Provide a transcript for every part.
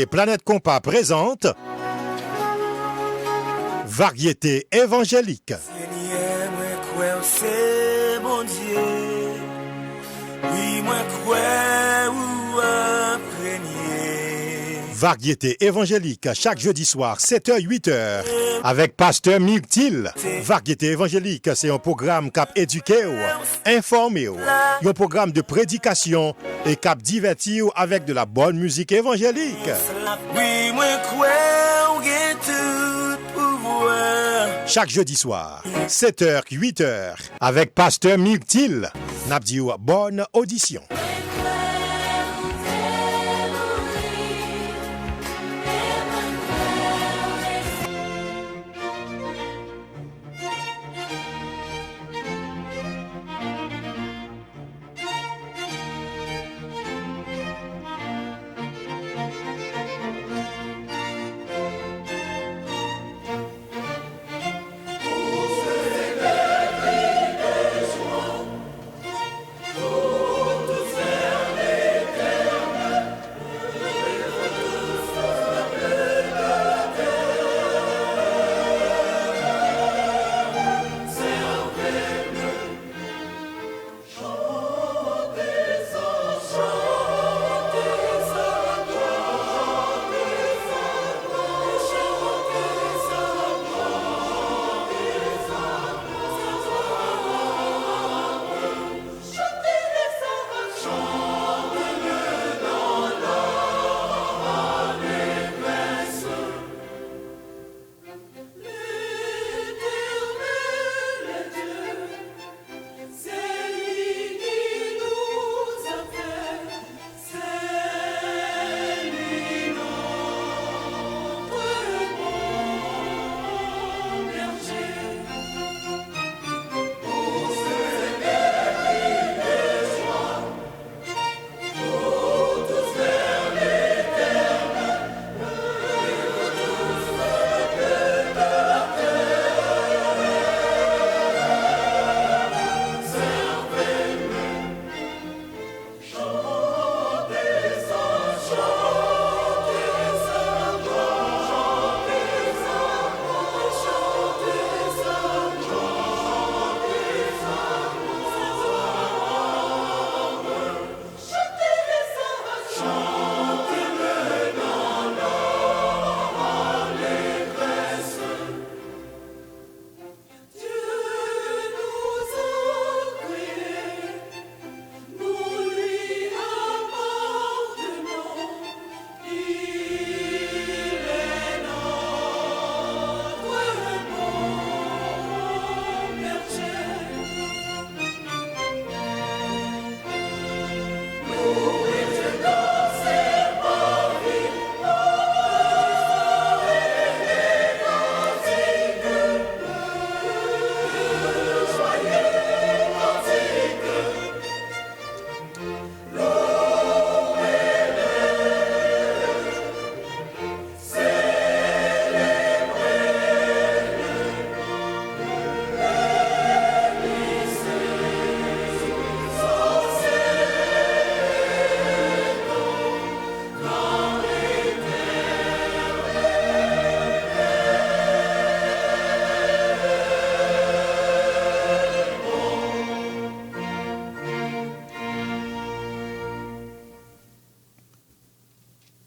Et Planète Compas présente Variété évangélique. Variété évangélique chaque jeudi soir 7h-8h avec Pasteur Myrtil. Variété évangélique, c'est un programme cap éduqué, informé, un programme de prédication et cap divertir avec de la bonne musique évangélique. Chaque jeudi soir 7h-8h avec Pasteur Myrtil. N'abdi bonne audition.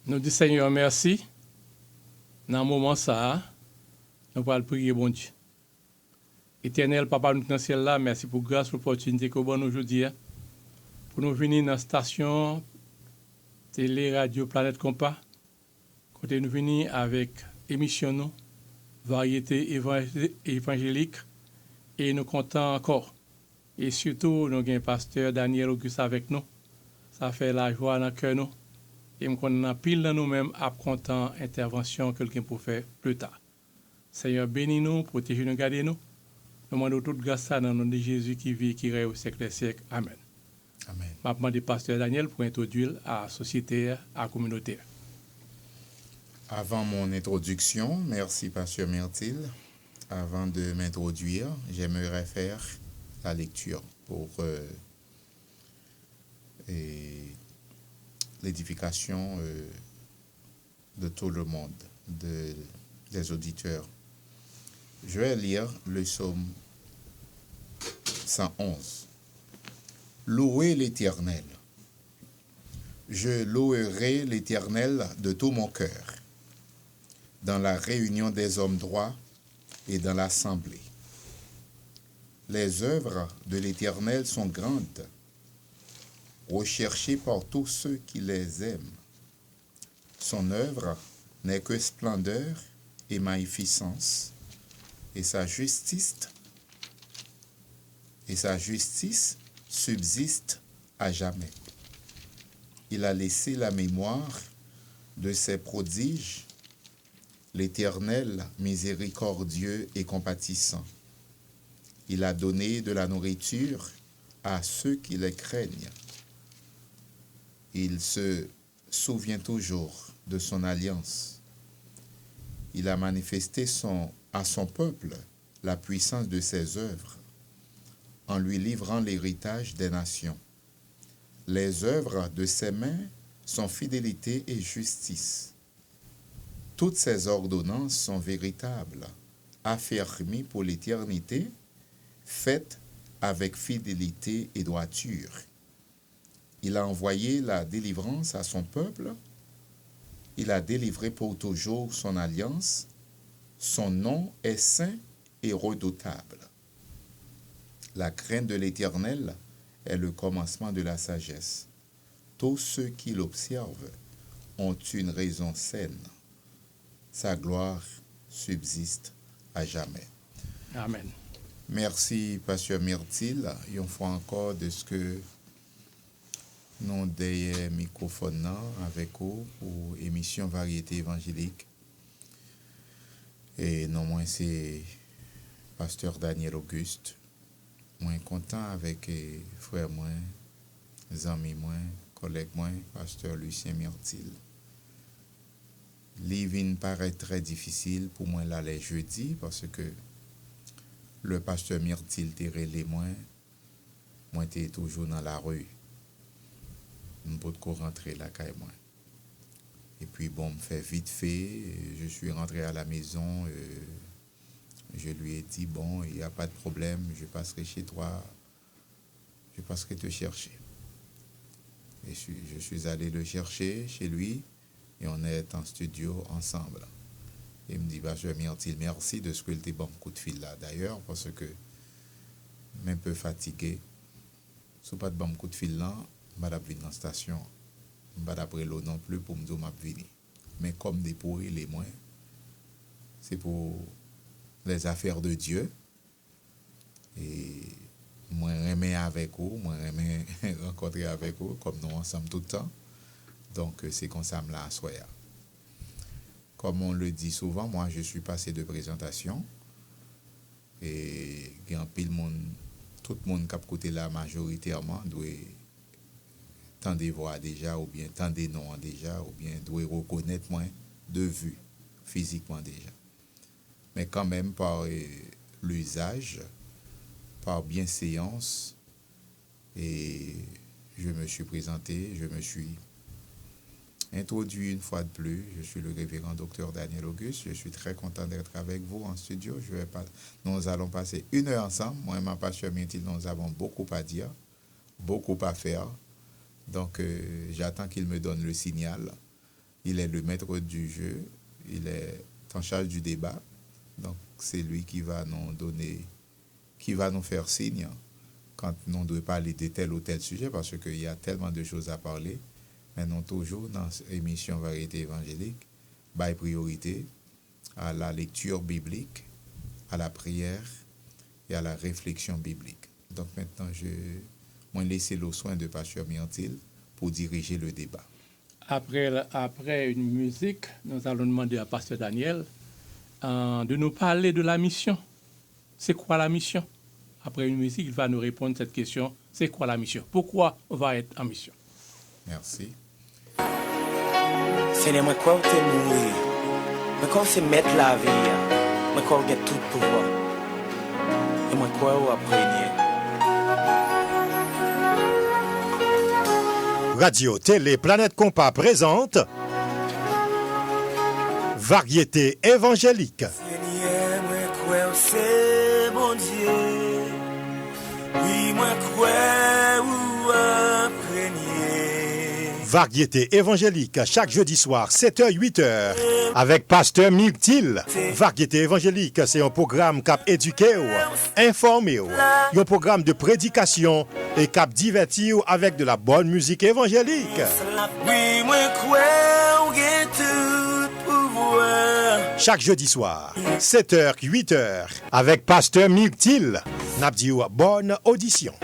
Nous disons Seigneur merci. Dans un moment ça, nous allons prier bon Dieu. Éternel Papa, nous dans le ciel là, merci pour grâce, pour l'opportunité que vous nous aujourd'hui pour nous venir dans la station télé radio Planète Compas. Côté nous venir avec émission nous, variété évangélique et nous comptons encore. Et surtout nous avons pasteur Daniel Auguste avec nous. Ça fait la joie dans le cœur nous. Et nous avons pile dans nous-mêmes à content intervention que quelqu'un peut faire plus tard. Seigneur, bénis-nous, protégez-nous, gardez-nous. Nous demandons toute grâce dans le nom de Jésus qui vit et qui règne au siècle des siècles. Amen. Amen. Je demande pasteur Daniel pour introduire à la société, à la communauté. Avant mon introduction, merci pasteur Myrtil. Avant de m'introduire, j'aimerais faire la lecture pour l'édification de tout le monde, des auditeurs. Je vais lire le psaume 111. Louez l'Éternel. Je louerai l'Éternel de tout mon cœur, dans la réunion des hommes droits et dans l'assemblée. Les œuvres de l'Éternel sont grandes, recherchées par tous ceux qui les aiment. Son œuvre n'est que splendeur et magnificence, et sa justice subsiste à jamais. Il a laissé la mémoire de ses prodiges, l'Éternel miséricordieux et compatissant. Il a donné de la nourriture à ceux qui les craignent. Il se souvient toujours de son alliance. Il a manifesté à son peuple la puissance de ses œuvres, en lui livrant l'héritage des nations. Les œuvres de ses mains sont fidélité et justice. Toutes ses ordonnances sont véritables, affermies pour l'éternité, faites avec fidélité et droiture. Il a envoyé la délivrance à son peuple. Il a délivré pour toujours son alliance. Son nom est saint et redoutable. La crainte de l'Éternel est le commencement de la sagesse. Tous ceux qui l'observent ont une raison saine. Sa gloire subsiste à jamais. Amen. Merci, Pasteur Myrtil, une fois encore de ce que nous derrière microphone avec vous pour émission Variété évangélique. Et non moins c'est Pasteur Daniel Auguste. Moi content avec frère moi, amis moi, collègue moi, Pasteur Lucien Myrtil. Living paraît très difficile pour moi là les jeudis parce que le pasteur Myrtil t'est relé moi t'es toujours dans la rue. Je peux pas rentrer là caille moi. Et puis bon, me fait vite fait, je suis rentré à la maison, je lui ai dit bon, il n'y a pas de problème, je passerai chez toi, je passerai te chercher. Et je suis allé le chercher chez lui et on est en studio ensemble. Il me dit, Pasteur Myrtil, merci de ce que tu bon coup de fil là. D'ailleurs, parce que même un peu fatigué, si pas de bon coup de fil là, je ne vais pas venir dans la station. Je ne vais pas après l'eau non plus pour me dire que je vais venir. Mais comme des pourris, les moins, c'est pour les affaires de Dieu. Et moi, j'aime avec vous, moi, j'aime rencontrer avec vous, comme nous ensemble tout le temps. Donc, c'est comme ça, je me soya. Comme on le dit souvent, moi, je suis passé de présentation. Et il y a tout le monde qui a côté là, majoritairement, doit tant des voix déjà, ou bien tant des noms déjà, ou bien doit reconnaître moi de vue, physiquement déjà. Mais quand même, par l'usage, par bienséance, et je me suis présenté, je me suis introduit une fois de plus. Je suis le révérend docteur Daniel Auguste. Je suis très content d'être avec vous en studio. Nous allons passer 1 heure ensemble. Moi et ma pasteur Myrtil, nous avons beaucoup à dire, beaucoup à faire. Donc, j'attends qu'il me donne le signal. Il est le maître du jeu. Il est en charge du débat. Donc, c'est lui qui va nous donner, qui va nous faire signe quand nous devons parler de tel ou tel sujet, parce qu'il y a tellement de choses à parler. Mais nous, toujours dans l'émission Variété évangélique, bail priorité à la lecture biblique, à la prière et à la réflexion biblique. Donc, maintenant, je vais laisser le soin de Pasteur Myrtil pour diriger le débat. Après une musique, nous allons demander à Pasteur Daniel de nous parler de la mission. C'est quoi la mission? Après une musique, il va nous répondre à cette question. C'est quoi la mission? Pourquoi on va être en mission? Merci. Seigneur, moi crois que tu es mourir. Moi crois que c'est mettre la vie. Moi crois que tu as tout pouvoir. Et moi crois que tu as Radio Télé Planète Compas présente Variété évangélique. Seigneur, moi crois c'est bon Dieu. Oui, moi crois ou imprégné. Variété évangélique chaque jeudi soir 7h-8h avec pasteur Mictil. Variété évangélique, c'est un programme cap éduqué ou informé ou un programme de prédication et cap divertir avec de la bonne musique évangélique. Oui, moi crois ou gain tout pouvoir. Chaque jeudi soir 7h-8h avec pasteur Mictil. N'abdi ou bonne audition.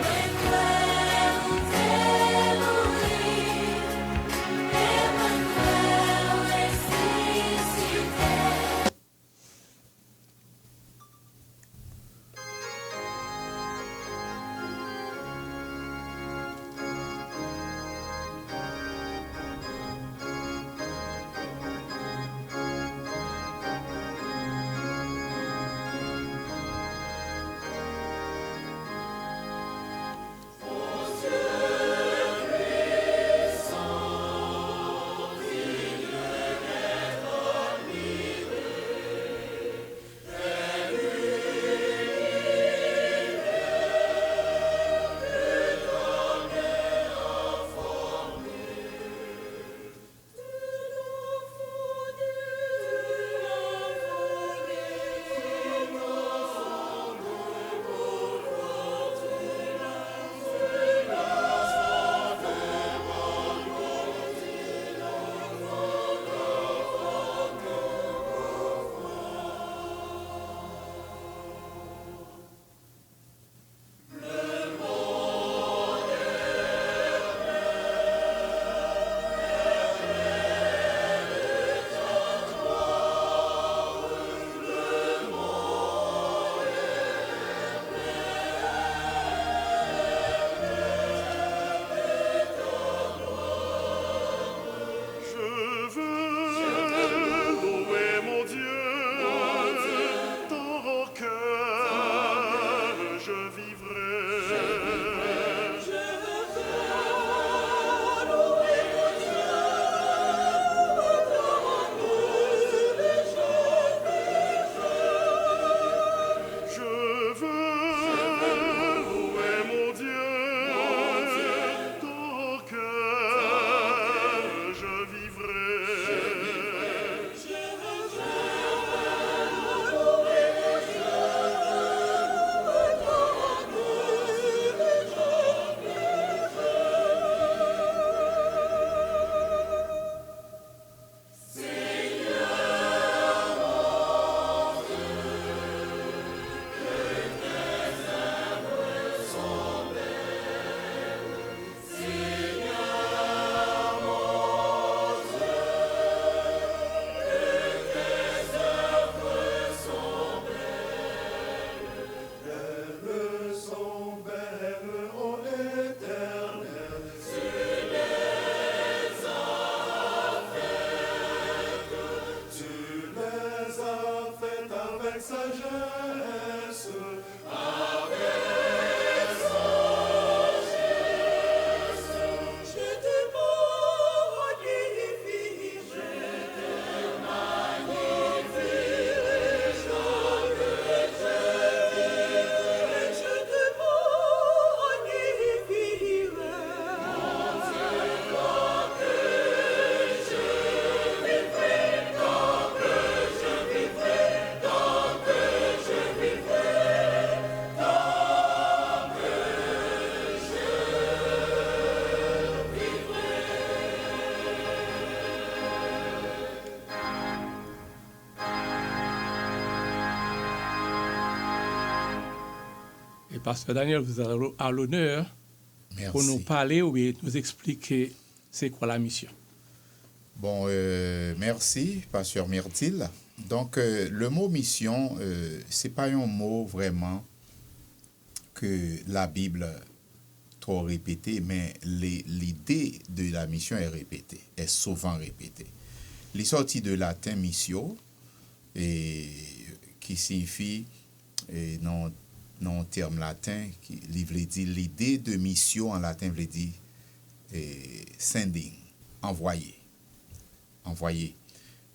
Et pasteur Daniel, vous avez à l'honneur pour nous Merci. parler ou bien nous expliquer c'est quoi la mission. Bon, merci, pasteur Myrtil. Donc, le mot mission, c'est pas un mot vraiment que la Bible trop répété, mais l'idée de la mission est répétée, est souvent répétée. Les sorties de latin missio, et qui signifie, non terme latin, qui veut dire l'idée de mission en latin veut dire sending, envoyer.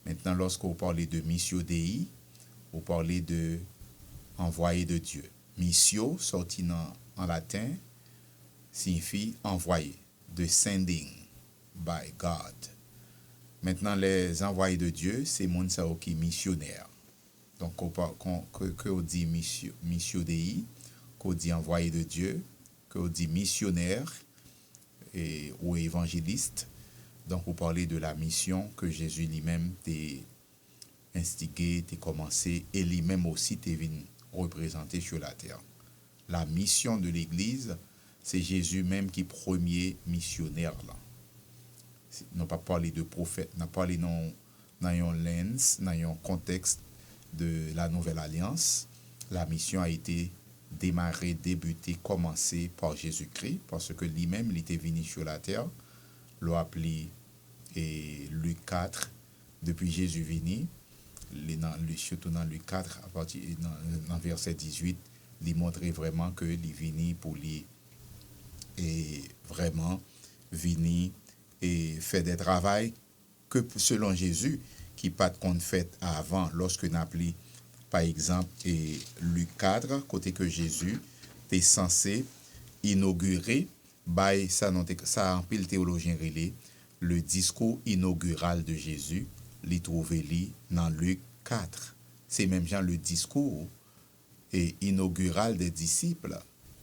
Maintenant, lorsqu'on parle de missio Dei, on parle de envoyé de Dieu. Missio, sorti en latin, signifie envoyé, de sending by God. Maintenant, les envoyés de Dieu, c'est moun sa ou qui missionnaire. Donc, qu'on dit missio Dei, qu'on dit envoyé de Dieu, qu'on dit missionnaire ou évangéliste. Donc, vous parlez de la mission que Jésus lui-même t'a instigé, t'a commencé, et lui-même aussi t'a venu représenter sur la terre. La mission de l'Église, c'est Jésus même qui est premier missionnaire là. Nous pas parlé de prophète, nous parlé dans un lens, dans un contexte de la Nouvelle Alliance. La mission a été démarrée, débutée, commencée par Jésus-Christ, parce que lui-même, il était venu sur la terre. L'a appelé et Luc 4, depuis Jésus venu, surtout dans Luc 4, à partir dans verset 18, il montrait vraiment que il est venu pour lui et vraiment venu et fait des travaux que selon Jésus qui pas de compte fait avant lorsque nous appelé par exemple et Luc 4 côté que Jésus est censé inaugurer by ça en pile théologien relé le discours inaugural de Jésus li trouvé li dans Luc 4. C'est même genre le discours et inaugural des disciples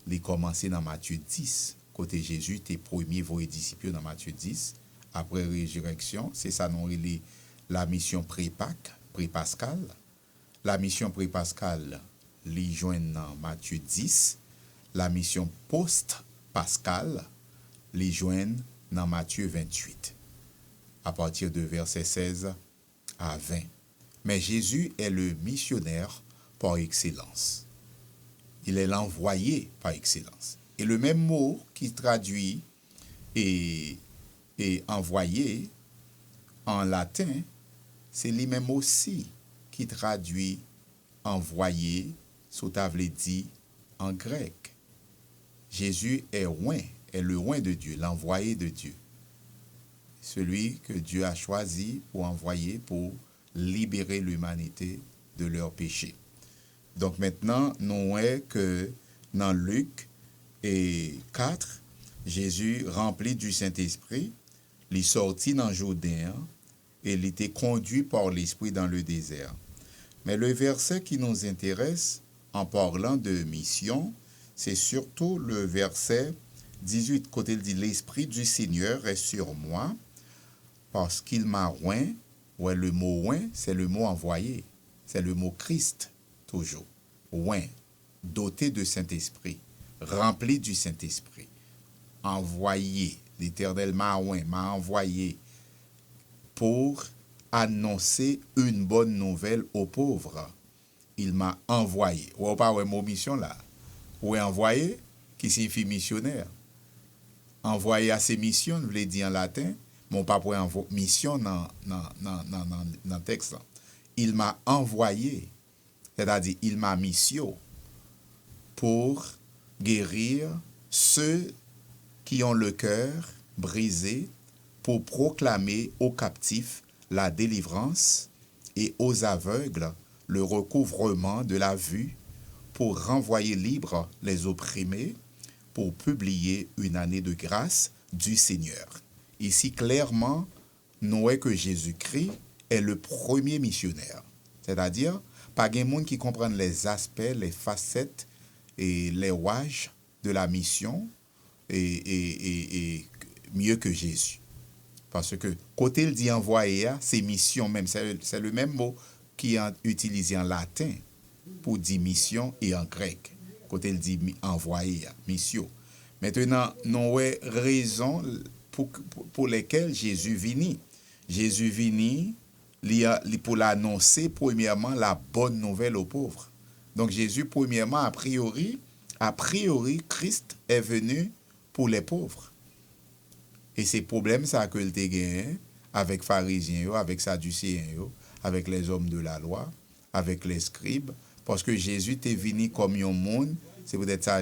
li commencé dans Matthieu 10. Côté Jésus était premier voyé disciples dans Matthieu 10 après résurrection, c'est ça non relé la mission pré-Pâques, pré-Pascal. La mission pré-Pascal li joine dans Matthieu 10, la mission post-Pascal li joine dans Matthieu 28 à partir de verset 16 à 20. Mais Jésus est le missionnaire par excellence. Il est l'envoyé par excellence. Et le même mot qui traduit et envoyé en latin, c'est lui-même aussi qui traduit envoyé, sautavle dit en grec. Jésus est le oint de Dieu, l'envoyé de Dieu. Celui que Dieu a choisi pour envoyer pour libérer l'humanité de leurs péchés. Donc maintenant, nous voyons que dans Luc et 4, Jésus, rempli du Saint-Esprit, il sortit dans Jourdain et il était conduit par l'Esprit dans le désert. Mais le verset qui nous intéresse en parlant de mission, c'est surtout le verset 18, côté il dit « L'Esprit du Seigneur est sur moi parce qu'il m'a oint ». Ouais, le mot oint, c'est le mot envoyé, c'est le mot Christ, toujours. Oint, doté de Saint-Esprit, rempli du Saint-Esprit, envoyé. L'Éternel m'a envoyé pour annoncer une bonne nouvelle aux pauvres. Il m'a envoyé. Ou pas ouais mot mission là. Ou envoyé qui signifie missionnaire. Envoyé à ses missions, je l'ai dit en latin, mon pas pour mission dans le texte là. Il m'a envoyé, c'est-à-dire il m'a mission pour guérir ceux qui ont le cœur brisé, pour proclamer aux captifs la délivrance et aux aveugles le recouvrement de la vue, pour renvoyer libres les opprimés, pour publier une année de grâce du Seigneur. Ici, clairement, nous voyons que Jésus-Christ est le premier missionnaire. C'est-à-dire, pas de monde qui comprenne les aspects, les facettes et les rouages de la mission et mieux que Jésus. Parce que, côté il dit envoyer, c'est mission même. C'est le même mot qui est utilisé en latin pour dire mission et en grec. Côté il dit envoyer, mission. Maintenant, nous avons raison pour lesquelles Jésus vini. Jésus vini pour l'annoncer premièrement la bonne nouvelle aux pauvres. Donc Jésus premièrement a priori Christ est venu pour les pauvres. Et c'est problème ça que il te gagné avec pharisiens, avec sadducéens, avec les hommes de la loi, avec les scribes, parce que Jésus est venu comme un monde, c'est peut-être ça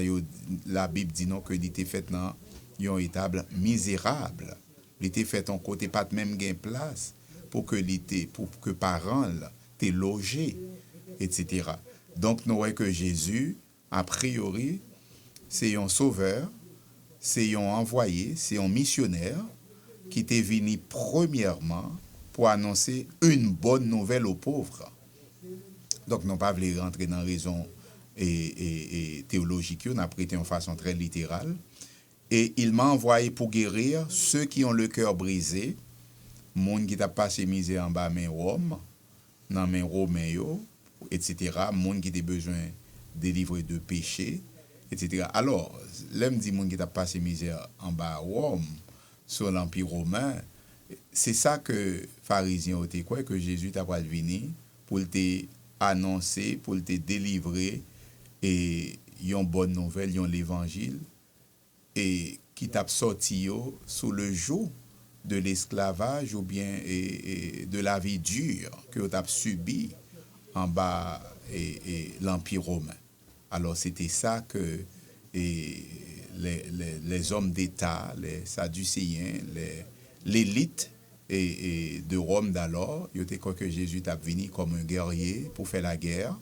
la Bible dit non que il était fait dans un étable misérable. Il était fait en côté pas même gain place pour que parents là, t'es logé, etc. Donc, nous voyons que Jésus, a priori, c'est un sauveur, c'est un envoyé, c'est un missionnaire qui était venu premièrement pour annoncer une bonne nouvelle aux pauvres. Donc, nous ne pas voulu rentrer dans la raison et théologique, on a prêté en façon très littérale. Et il m'a envoyé pour guérir ceux qui ont le cœur brisé, monde qui t'a passé misère en bas main Rome, dans main Romain, etc. Monde qui a besoin de délivrer de péché, etc. Alors, l'homme dit monde qui t'a passé misère en bas Rome, sur l'Empire romain, c'est ça que les pharisiens ont dit, quoi, que Jésus t'a pas venu pour te annoncer, pour te délivrer, et une bonne nouvelle, une l'évangile, et qui t'a sorti sous le joug de l'esclavage ou bien et de la vie dure que tu as subi en bas et l'Empire romain. Alors c'était ça que les hommes d'État, les Sadducéens, l'élite de Rome d'alors, ils étaient quoi que Jésus t'a venu comme un guerrier pour faire la guerre,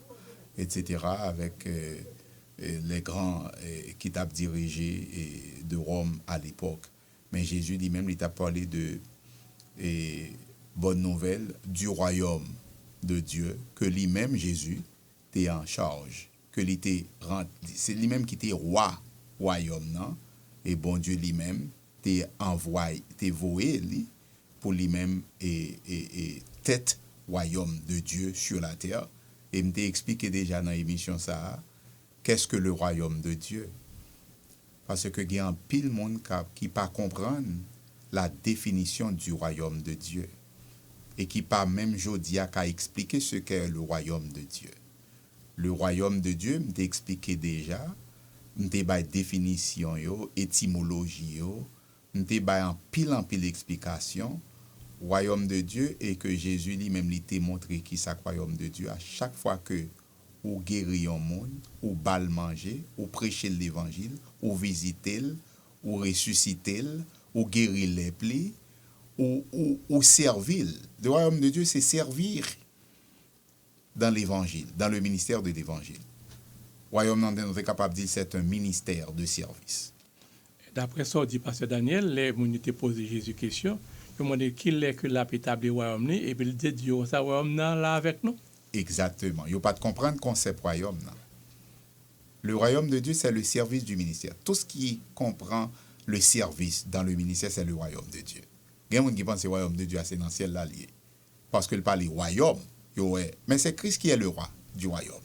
etc. avec les grands qui t'a dirigé de Rome à l'époque. Mais Jésus lui-même, il t'a parlé de bonne nouvelle du royaume de Dieu, que lui-même, Jésus, était en charge, que c'est lui-même qui était roi royaume, non? Et bon Dieu lui-même t'est envoyé, t'est voué lui, pour lui-même et tête royaume de Dieu sur la terre. Et me t'ai expliqué déjà dans l'émission ça, qu'est-ce que le royaume de Dieu? Parce que il y a un pile monde qui pas comprendre la définition du royaume de Dieu et qui pas même jodia qu'à expliquer ce qu'est le royaume de Dieu. Le royaume de Dieu, m't'a expliqué déjà, m't'a ba définition yo, étymologie yo, m't'a ba en pile explication. Royaume de Dieu et que Jésus lui-même lui t'a montré qui ça royaume de Dieu à chaque fois que ou guérir un monde, ou bal manger, ou prêcher l'évangile, ou visiter, ou ressusciter, ou guérir les plaies, ou servir. Le royaume de Dieu, c'est servir dans l'évangile, dans le ministère de l'évangile. Le royaume de Dieu, nous sommes capables de dire c'est un ministère de service. D'après ça, dit Pasteur Daniel, les gens ont posé Jésus question, ils ont demandé qui est que l'a établi le royaume, et puis il dit Dieu, ça royaume là avec nous. Exactement. Il n'y a pas de comprendre le concept royaume. Non. Le royaume de Dieu, c'est le service du ministère. Tout ce qui comprend le service dans le ministère, c'est le royaume de Dieu. Il y a des gens qui pensent que le royaume de Dieu, c'est dans le ciel là lié. Parce qu'il parle du royaume. Mais c'est Christ qui est le roi du royaume.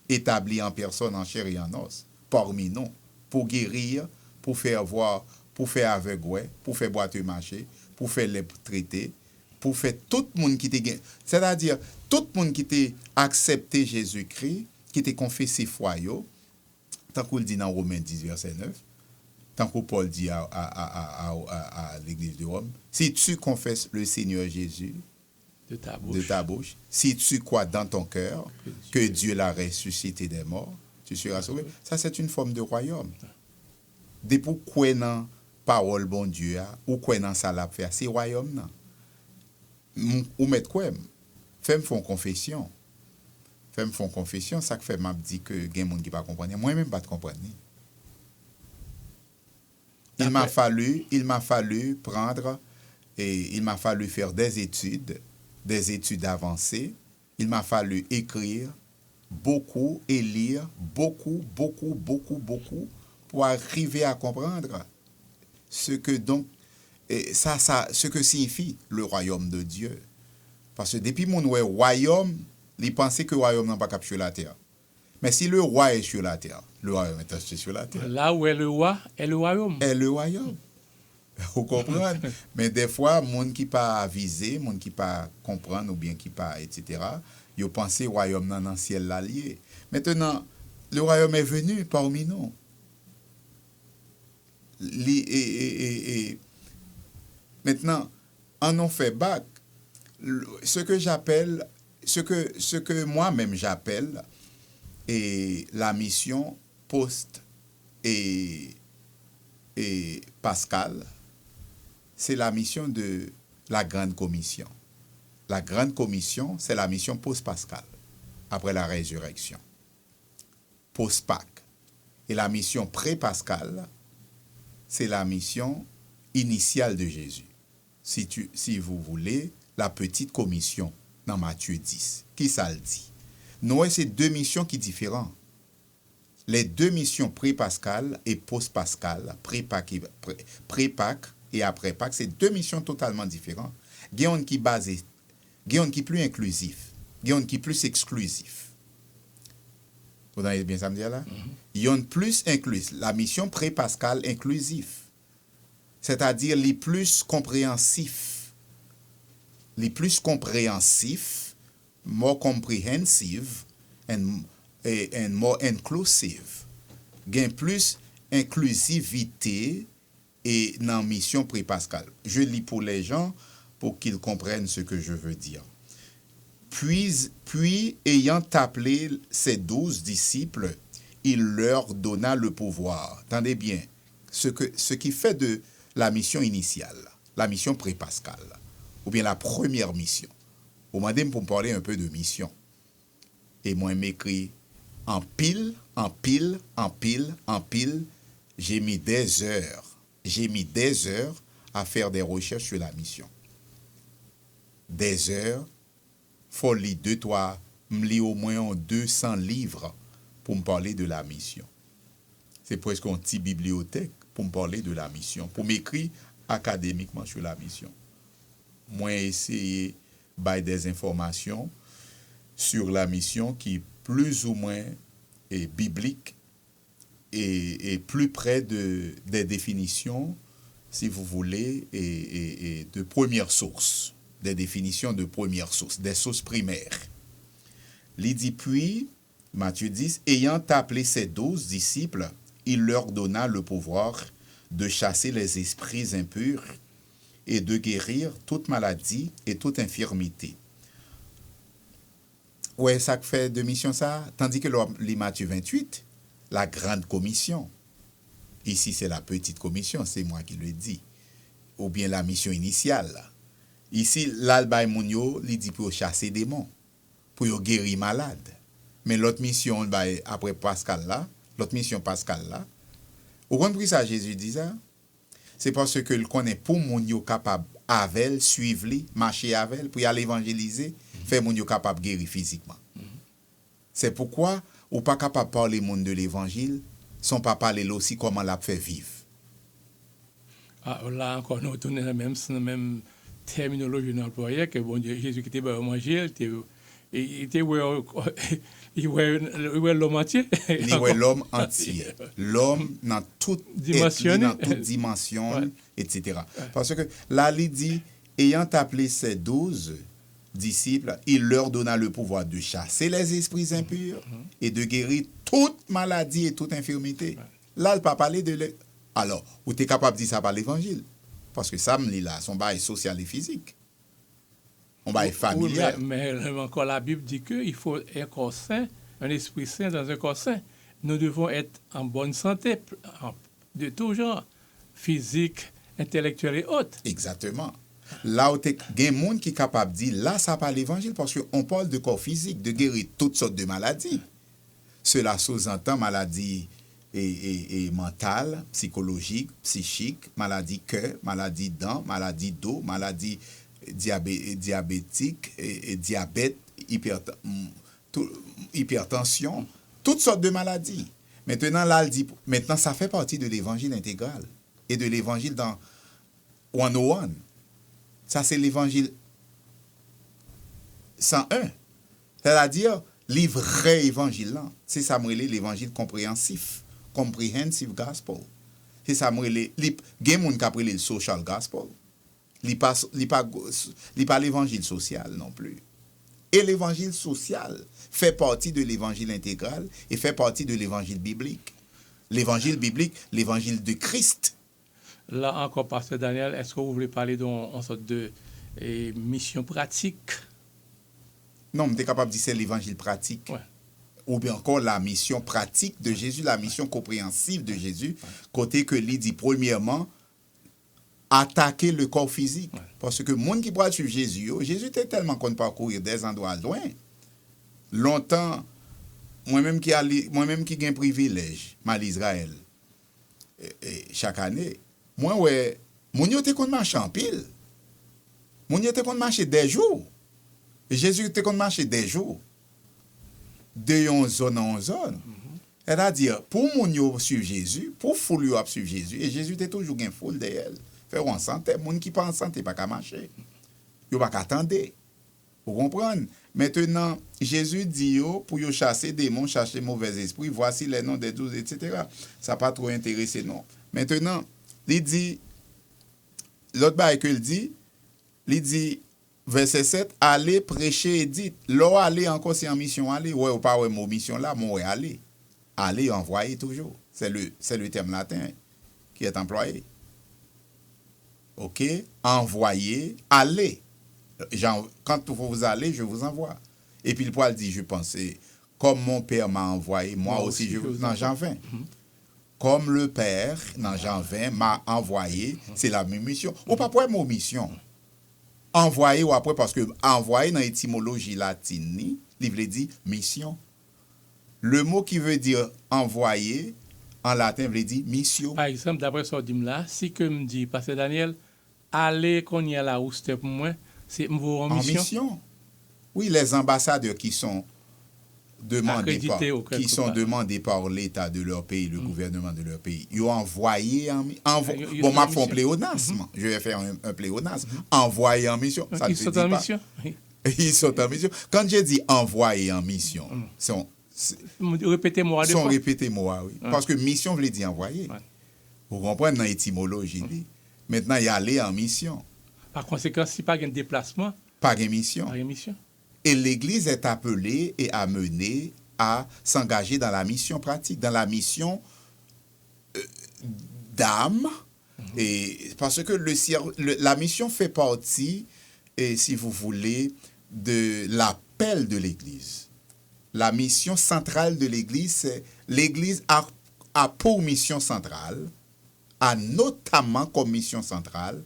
Établi en personne, en chair et en os, parmi nous, pour guérir, pour faire voir, pour faire aveugle, pour faire boiteux marcher, pour faire les traités, pour faire tout le monde qui était, c'est-à-dire tout le monde qui était accepté Jésus-Christ, qui était confessé foi, tant qu'on le dit dans Romains 10, verset 9, tant que Paul dit à l'église de Rome, si tu confesses le Seigneur Jésus de ta bouche, si tu crois dans ton cœur que Dieu l'a ressuscité des morts, tu seras sauvé. Ça, c'est une forme de royaume. Depuis quoi dans parole bon Dieu, ou quoi dans ça l'a fait, c'est royaume, non? Ou mettre quoi? Femme font confession. Femme font confession, ça fait m'a dit que il y a des gens qui pas comprendre. Moi même pas de comprendre. Il m'a fallu prendre et il m'a fallu faire des études avancées. Il m'a fallu écrire beaucoup et lire beaucoup pour arriver à comprendre ce que donc ce que signifie le royaume de Dieu. Parce que depuis mon royaume, il pensait que le royaume n'a pas capté sur la terre. Mais si le roi est sur la terre, le royaume est acheté sur la terre. Là où est le roi, est le royaume. Est le royaume. Vous comprenez? Mais des fois, les gens qui pas avisé, les gens qui pas comprendre ou bien qui pas, etc., ils pensent que le royaume dans le ciel l'allié. Maintenant, le royaume est venu parmi nous. Maintenant, en ont fait bac. Ce que moi-même j'appelle et la mission post et Pascal, c'est la mission de la grande commission. La grande commission, c'est la mission post-pascale, après la résurrection. Post-Pâques. Et la mission pré-pascale, c'est la mission initiale de Jésus. Si vous voulez, la petite commission dans Matthieu 10. Qui ça le dit? Nous, c'est deux missions qui sont différentes. Les deux missions pré-pascales et post-pascales, pré-Pâques et après Pâques, c'est deux missions totalement différentes. Il y a une qui basée, il y a une qui plus inclusif, il y a une qui plus exclusif. Vous avez bien ça me dire là? Il y a une plus inclus, la mission pré-pascale inclusive, c'est-à-dire les plus compréhensifs, more comprehensive and more inclusive. Gain plus inclusivité et dans mission pré-pascale. Je lis pour les gens pour qu'ils comprennent ce que je veux dire. Puis ayant appelé ses 12 disciples, il leur donna le pouvoir. Attendez bien, ce qui fait de la mission initiale, la mission pré-pascale, ou bien la première mission. Vous m'avez demandé pour me parler un peu de mission. Et moi, m'écrit en pile, j'ai mis des heures à faire des recherches sur la mission. Des heures, faut lire au moins 200 livres pour me parler de la mission. C'est presque une petite bibliothèque pour me parler de la mission, pour m'écrire académiquement sur la mission. Moi, essayer de des informations sur la mission qui plus ou moins est biblique et plus près des définitions, si vous voulez, et de première source, des définitions de première source, des sources primaires. Il dit puis, Matthieu 10, ayant appelé ses 12 disciples, il leur donna le pouvoir de chasser les esprits impurs et de guérir toute maladie et toute infirmité. Ouais, ça fait de mission ça. Tandis que les Matthieu 28, la grande commission. Ici, c'est la petite commission, c'est moi qui le dis. Ou bien la mission initiale. Ici, l'Albaï Mounio, il dit pour chasser des démons, pour guérir malade. Mais l'autre mission, après Pascal là, l'autre mission Pascal là, vous comprenez ça, Jésus dit ça? C'est parce que le connaît pour Mounio capable avec, suivre, marcher avec, pour y aller évangéliser, faire Mounio capable de guérir physiquement. C'est pourquoi, ou pas capable de parler monde de l'évangile, son papa parler aussi comment l'a fait vivre. Ah, là encore, nous tournons la même terminologie nous employait que bon Dieu, Jésus qui était évangile, il était l'homme entier. Il est l'homme entier. L'homme dans toute dimension, ouais. Etc. Ouais. Parce que là, il dit, ayant appelé ses 12 disciples, il leur donna le pouvoir de chasser les esprits impurs et de guérir toute maladie et toute infirmité. Ouais. Là, il ne pas parler de... Alors, vous êtes capable de dire ça par l'évangile. Parce que ça, là, son bail social et physique. On bail familial. Oui, mais encore la Bible dit qu'il faut un corps sain, un esprit sain dans un corps sain. Nous devons être en bonne santé, de tout genre, physique, intellectuel et autres. Exactement. Là où il y a des gens qui sont capables de dire, là, ça parle l'évangile, parce qu'on parle de corps physique, de guérir toutes sortes de maladies. Cela sous-entend maladies et mentales, psychologiques, psychiques, maladies cœur, maladies dents, maladies dos, maladies diabétiques, et diabète, hypertension, toutes sortes de maladies. Maintenant, là, elle dit, maintenant, ça fait partie de l'évangile intégral et de l'évangile dans 101. Ça, c'est l'évangile 101. C'est-à-dire, le vrai évangile, là, c'est ça, l'évangile compréhensif. Comprehensive gospel. C'est ça, il y a des gens qui appellent le social gospel. Il n'y a pas l'évangile social non plus. Et l'évangile social fait partie de l'évangile intégral et fait partie de l'évangile biblique. L'évangile biblique, l'évangile de Christ. Là encore, Pasteur Daniel, est-ce que vous voulez parler d'une sorte de mission pratique? Non, mais tu es capable de dire c'est l'évangile pratique. Ouais. Ou bien encore la mission pratique de Jésus, la mission compréhensive de Jésus, côté que lui dit premièrement, attaquer le corps physique. Parce que le monde qui pourra suivre Jésus, Jésus était tellement qu'on parcourir des endroits loin. Longtemps, moi-même qui ai un privilège, mal Israël, chaque année, moi, ouais, mon yo te kon marcher en pile. Mon yo te kon marcher des jours. Et Jésus te kon marcher des jours. De yon zone en zone. C'est-à-dire, pour mon yo suivre Jésus, pour foule yo suivre Jésus, et Jésus était toujours gen foule de elle. Faire en santé, moun qui pas en santé, pas qu'à marcher. Yo pas qu'à attendre. Vous comprenez? Maintenant, Jésus dit yo, pour yo chasser démons, chasser mauvais esprits, voici les noms des 12, etc. Ça n'a pas trop intéressé, non. Maintenant, il dit, l'autre bail que il dit, verset 7, allez prêcher et dites. L'eau aller encore, c'est en mission, aller. Ouais, ou pas, ouais, mon mission là, mon ouais, aller. Aller, envoyer toujours. C'est le terme latin qui est employé. OK? Envoyer, aller. Quand vous allez, je vous envoie. Et puis le poil dit, je pensais, comme mon père m'a envoyé, moi aussi je vous... Dans Jean 20. Comme le père, dans Jean 20, m'a envoyé, c'est la même mission. Ou pas pour mon mission. Envoyer ou après, parce que envoyer dans l'étymologie latine, il veut dire mission. Le mot qui veut dire envoyer, en latin, veut dire mission. Par exemple, d'après ce que là, si que me dit, Pasteur Daniel, aller qu'on y a là où c'était pour moi, c'est en mission. En mission. Oui, les ambassadeurs qui sont demandés par l'État de leur pays, le gouvernement de leur pays, ils ont envoyé bon, m'a fait un pléonasme. Je vais faire un pléonasme. Envoyer en mission. Ça ils sont en mission. Ils sont en mission. Quand je dis envoyer en mission, répétez-moi. Répétez-moi, oui. Parce que mission veut dire envoyer. Vous comprenez dans l'étymologie. Maintenant, il y a aller en mission. Par conséquent, si pas de déplacement, pas de mission. Et l'Église est appelée et amenée à s'engager dans la mission pratique, dans la mission d'âme. Et parce que la mission fait partie, et si vous voulez, de l'appel de l'Église. La mission centrale de l'Église, c'est l'Église a pour mission centrale, a notamment comme mission centrale,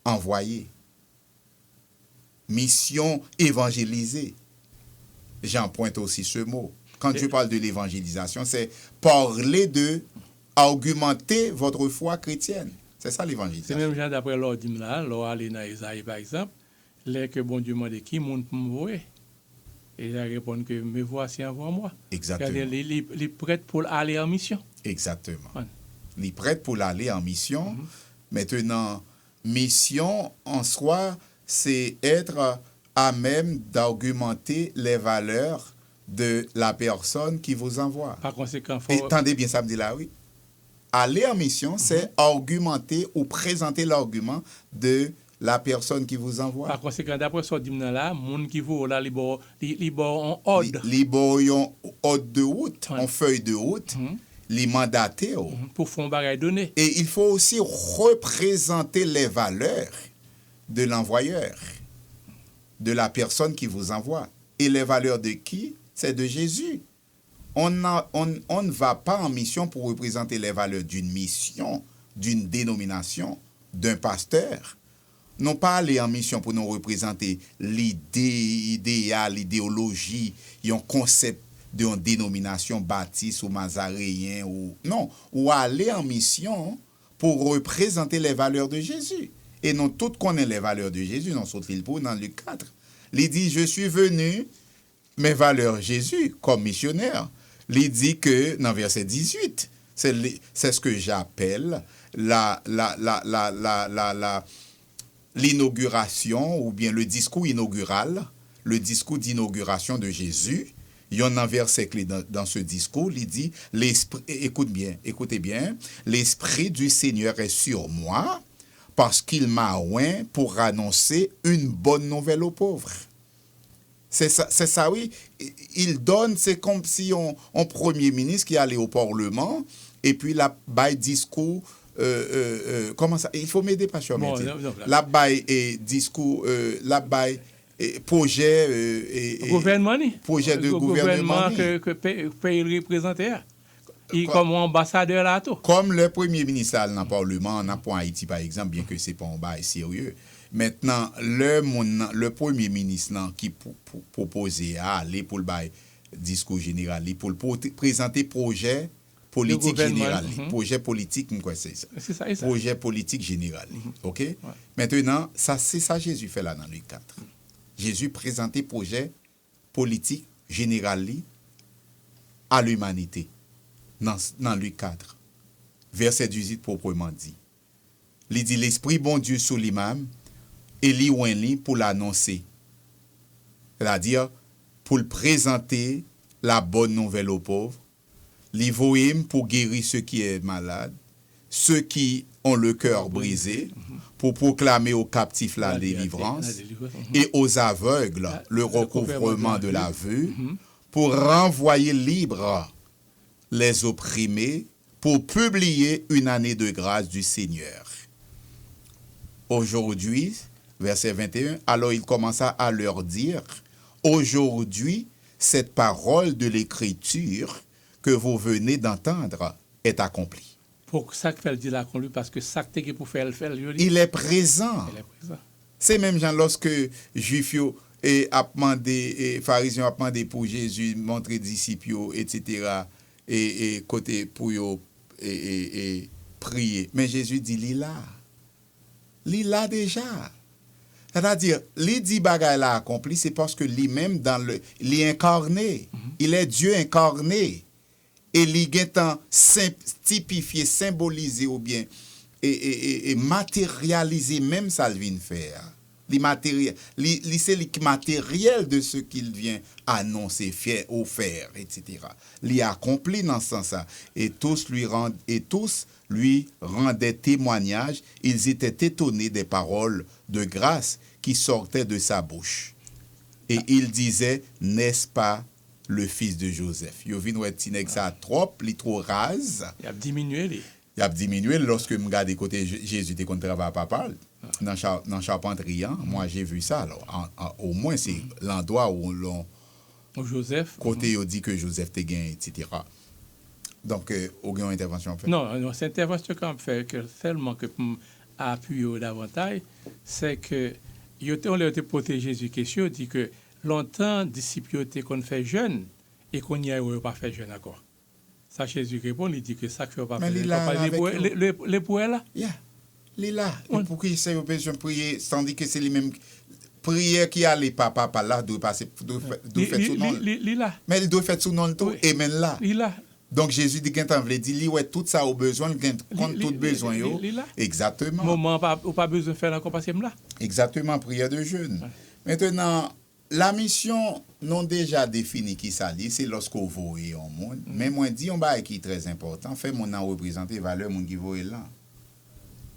envoyer. Mission évangéliser. J'en pointe aussi ce mot. Quand je parle de l'évangélisation, c'est parler argumenter votre foi chrétienne. C'est ça l'évangélisation. C'est même genre d'après l'ordre là, l'ordre aller dans Isaïe par exemple, les que bon Dieu m'a dit qui monte pour me voir. Et il répond que me voici envoie-moi. Exactement. Il est prêt pour aller en mission. Exactement. Il est prêt pour aller en mission. Maintenant, mission en soi, c'est être à même d'argumenter les valeurs de la personne qui vous envoie. Par conséquent, attendez bien ça me dit là, oui. Aller en mission, c'est argumenter ou présenter l'argument de la personne qui vous envoie. Par conséquent, d'après ce dit là, moun qui vous là, libre en ordre. Libre en ordre de route, en feuille de route. Les mandatés. Pour faire un bagage donné. Et il faut aussi représenter les valeurs de l'envoyeur, de la personne qui vous envoie. Et les valeurs de qui? C'est de Jésus. On ne va pas en mission pour représenter les valeurs d'une mission, d'une dénomination, d'un pasteur. Non pas aller en mission pour nous représenter l'idéal, l'idéologie, un concept d'une dénomination baptiste ou mazaréen. Non, ou aller en mission pour représenter les valeurs de Jésus. Et nous tous connaissons les valeurs de Jésus dans ce Philippo, dans Luc 4. Il dit, je suis venu, mes valeurs Jésus, comme missionnaire. Il dit que, dans verset 18, c'est ce que j'appelle l'inauguration, ou bien le discours inaugural, le discours d'inauguration de Jésus. Il y a un verset clé dans ce discours, il dit, écoutez bien, l'Esprit du Seigneur est sur moi, parce qu'il m'a oint pour annoncer une bonne nouvelle aux pauvres. C'est ça, oui. Il donne, c'est comme si on premier ministre qui allait au Parlement, et puis la bail discours, comment ça? Il faut m'aider, Pasteur Métis. La bail et discours, la bail projet gouvernement, projet de gouvernement que pays représenté. Il comme ambassadeur là tout. Comme le premier ministre là, dans le Parlement, dans pour Haïti par exemple, bien que c'est pas un bail sérieux. Maintenant, le premier ministre là, qui proposait à aller pour le bail discours général, pour présenter projet politique général, projet politique, quoi c'est ça. C'est ça. Projet politique général. OK? Ouais. Maintenant, c'est ça Jésus fait là dans Luc 4. Jésus présentait projet politique général à l'humanité dans Luc 4. Verset 18 proprement dit. Il dit l'esprit bon Dieu sous l'imam et li pour l'annoncer. C'est-à-dire pour le présenter la bonne nouvelle aux pauvres. L'Ivoïm pour guérir ceux qui sont malades, ceux qui ont le cœur brisé, pour proclamer aux captifs la délivrance, et aux aveugles le recouvrement de la vue, pour renvoyer libres les opprimés, pour publier une année de grâce du Seigneur. Aujourd'hui, verset 21, alors il commença à leur dire, aujourd'hui, cette parole de l'Écriture que vous venez d'entendre est accompli. Pour ça qu'il dit là qu'on lui parce que ça que pour faire il est présent. C'est même genre lorsque Juifs et a demandé et pharisiens a demandé pour Jésus montrer disciples etc. et côté pour et prier. Mais Jésus dit il là déjà. C'est-à-dire, les 10 bagages là accompli, c'est parce que lui-même il est incarné. Il est Dieu incarné. Et il est typifié, symbolisé ou bien et matérialisé même ça il vient faire. C'est le matériel de ce qu'il vient annoncer, faire, offrir, etc. Il accompli dans ce sens-là. Et tous lui rendaient témoignage. Ils étaient étonnés des paroles de grâce qui sortaient de sa bouche. Et il disait, n'est-ce pas le fils de Joseph? Il vient voir Tinex ça trop, il trop rase. Il a diminué. Il a diminué lorsque je regarde côté Jésus était contre travail papa dans Charpenterie. Moi j'ai vu ça alors au moins c'est l'endroit où l'on Joseph côté on dit que Joseph te gain etc. Donc aucune intervention fait. Non, cette intervention qu'on fait que tellement que appuyer davantage c'est que on a été protégé Jésus question dit que longtemps disciples étaient qu'on fait jeune et qu'on y a pas fait jeune encore. Ça Jésus répond il dit que ça fait pas les poètes là. Il est là. Et pour qu'il ait besoin de prier, tandis que c'est les mêmes prières qui a les papa par là, doit faire sous nom. Mais il doit faire sous nom tout, et même là. Donc Jésus dit qu'il veut dire, ouais, tout ça au besoin, compte tout besoin. Exactement. Moment pas besoin de faire encore parce que là. Exactement, prière de jeûne. Maintenant, la mission non déjà définie qui ça dit, c'est lorsqu'on voit au monde. Mais moi, dis on va qui est très important, fait mon en représenter valeur mon qui voit là.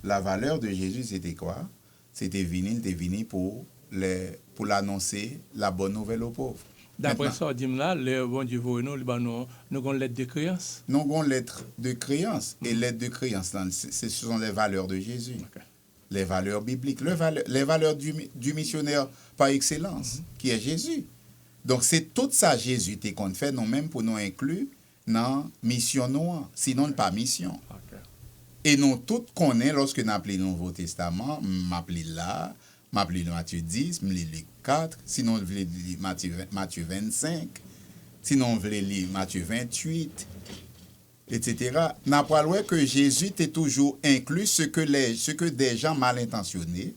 La valeur de Jésus, c'était quoi? C'était venir pour l'annoncer la bonne nouvelle aux pauvres. D'après ça, dit là, le bon Dieu nous avons une lettre de créance. Nous avons une lettre de créance. Et lettre de créance, ce sont les valeurs de Jésus. Okay. Les valeurs bibliques. Les valeurs du missionnaire par excellence, qui est Jésus. Donc, c'est tout ça Jésus qu'on fait, non même pour nous inclure dans mission noire. Sinon, pas mission. Et nous tous connaissons, lorsque nous appelons le Nouveau Testament, m'appelons là, m'appelons Matthieu 10, m'appelons Luc 4, sinon on veut lire Matthieu 25, sinon on veut lire Matthieu 28, etc. N'a pas loin que Jésus est toujours inclus ce que des gens mal intentionnés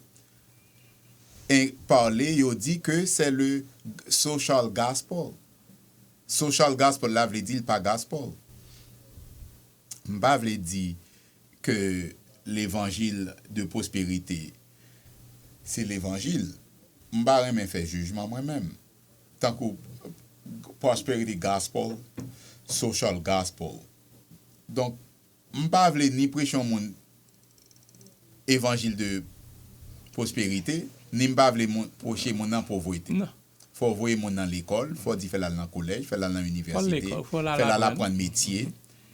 parlaient, ils ont dit que c'est le social gospel. Social gospel, là, veut dire pas gospel. M'pa veut dire que l'évangile de prospérité, c'est l'évangile. Je ne vais pas faire jugement moi-même. Tant que prosperity gospel, social gospel. Donc, je ne vais pas ni prêcher mon évangile de prospérité, ni je ne vais pas prêcher mon pauvreté. Il faut envoyer mon dans l'école, il faut faire dans le collège, faire dans l'université, faire apprendre métier,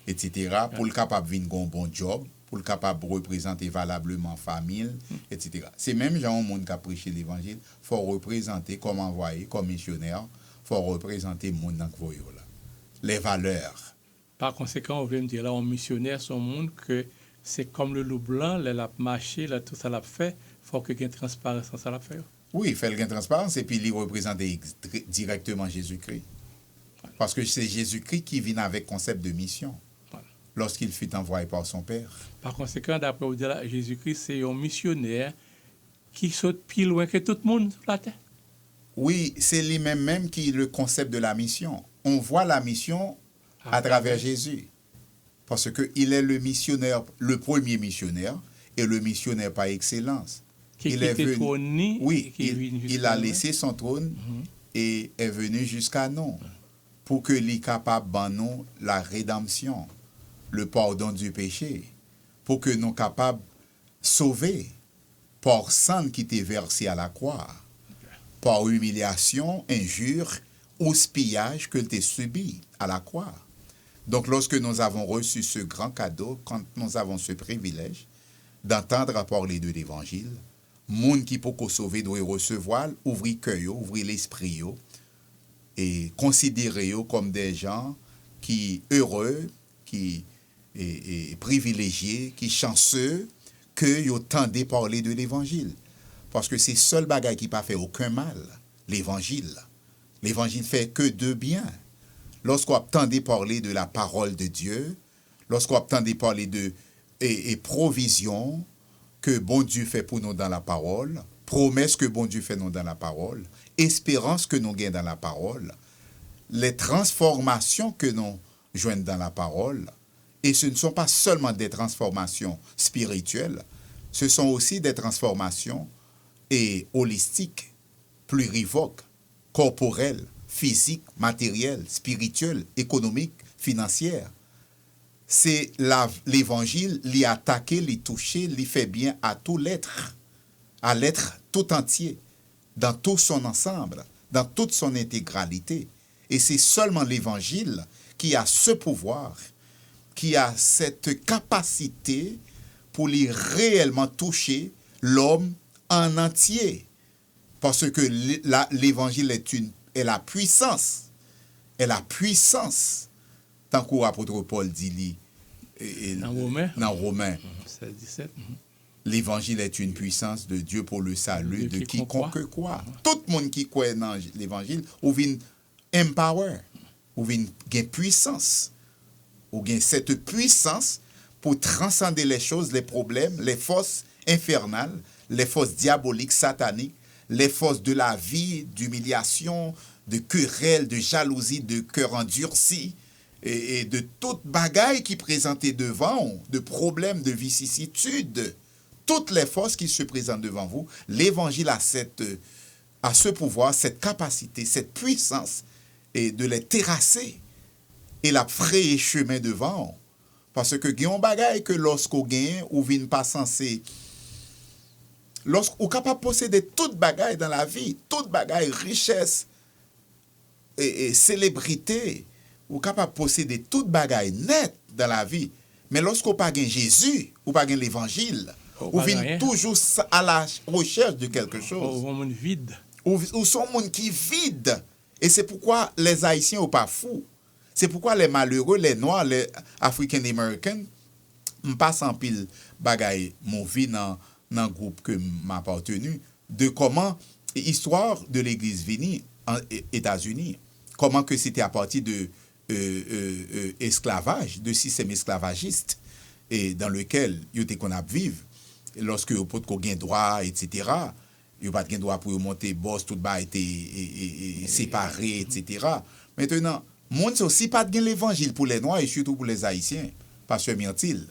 etc. Pour le capable de faire un bon job. Pour le capable de représenter valablement famille, etc. C'est même genre monde qui a prêché l'évangile, il faut représenter comme envoyé, comme missionnaire, il faut représenter le monde dans le là. Les valeurs Par conséquent, on veut me dire là, un missionnaire, son monde, que c'est comme le loup blanc, là, l'a marché, là, tout ça l'a fait, il faut qu'il y ait une transparence dans ça l'a fait. Oui, il fait le gain de transparence et puis il représente directement Jésus-Christ. Parce que c'est Jésus-Christ qui vient avec le concept de mission Voilà. lorsqu'il fut envoyé par son Père. Par conséquent, d'après vous dire là, Jésus-Christ, c'est un missionnaire qui saute plus loin que tout le monde sur la terre. Oui, c'est lui-même même qui est le concept de la mission. On voit la mission à travers Jésus. Parce qu'il est le missionnaire, le premier missionnaire, et le missionnaire par excellence. Il est venu, oui, il a laissé son trône et est venu jusqu'à nous pour que l'il capable de nous la rédemption, le pardon du péché, pour que nous capables de sauver par sang qui était versé à la croix, par humiliation, injure ou pillage que tu as subi à la croix. Donc, lorsque nous avons reçu ce grand cadeau, quand nous avons ce privilège d'entendre parler de l'Évangile, monde qui peut sauver doit recevoir, ouvrir cœur, ouvrir l'esprit et considérer comme des gens qui heureux, qui et privilégiés, qui chanceux que yo tendez parler de l'Évangile. Parce que c'est seul bagage qui pas fait aucun mal, l'Évangile. L'Évangile fait que de bien. Lorsqu'on entendait parler de la parole de Dieu, lorsqu'on entendait parler de provision que bon Dieu fait pour nous dans la parole, promesse que bon Dieu fait nous dans la parole, espérance que nous gagnons dans la parole, les transformations que nous joignons dans la parole, et ce ne sont pas seulement des transformations spirituelles, ce sont aussi des transformations holistiques, plurivoques, corporelles, physiques, matérielles, spirituelles, économiques, financières. C'est l'évangile, l'y attaquer, l'y toucher, l'y fait bien à tout l'être tout entier, dans tout son ensemble, dans toute son intégralité. Et c'est seulement l'évangile qui a ce pouvoir, qui a cette capacité pour l'y réellement toucher l'homme en entier. Parce que l'évangile est la puissance. Est la puissance. Tant que l'apôtre Paul dit dans Romains, 17. L'évangile est une puissance de Dieu pour le salut de quiconque croit. Tout le monde qui croit dans l'évangile, ou vient empower, ou vient gain puissance, ou gain cette puissance pour transcender les choses, les problèmes, les forces infernales, les forces diaboliques, sataniques, les forces de la vie, d'humiliation, de querelle, de jalousie, de cœur endurci, et de toute bagaille qui présentait devant, de problèmes, de vicissitudes, toutes les forces qui se présentent devant vous, l'évangile a ce pouvoir, cette capacité, cette puissance, et de les terrasser, et la frayer chemin devant. Parce que il y a un bagaille que lorsqu'on gagne, ou vient pas censé, lorsqu'on est capable de posséder toute bagaille dans la vie, toute bagaille, richesse et célébrité, ou capable de posséder toute bagaille nette dans la vie. Mais lorsqu'on pas gagne Jésus, ou pas gagne l'évangile, ou vient toujours à la recherche de quelque chose. Ou un monde vide. Ou sont monde qui vide. Et c'est pourquoi les Haïtiens sont pas fous. C'est pourquoi les malheureux, les Noirs, les African Americans, passent en pile bagaille mon vie dans le groupe que m'a appartenu, de comment histoire de l'église vénie aux États-Unis, comment que c'était à partir de esclavage, de système esclavagiste, et dans lequel il était qu'on a vivre, lorsque vous pouvez gagner droit, etc., il n'y a pas de droit pour monter boss, tout bas été séparé, etc. Maintenant, monde aussi pas de l'évangile pour les Noirs et surtout pour les Haïtiens, Pasteur Myrtil.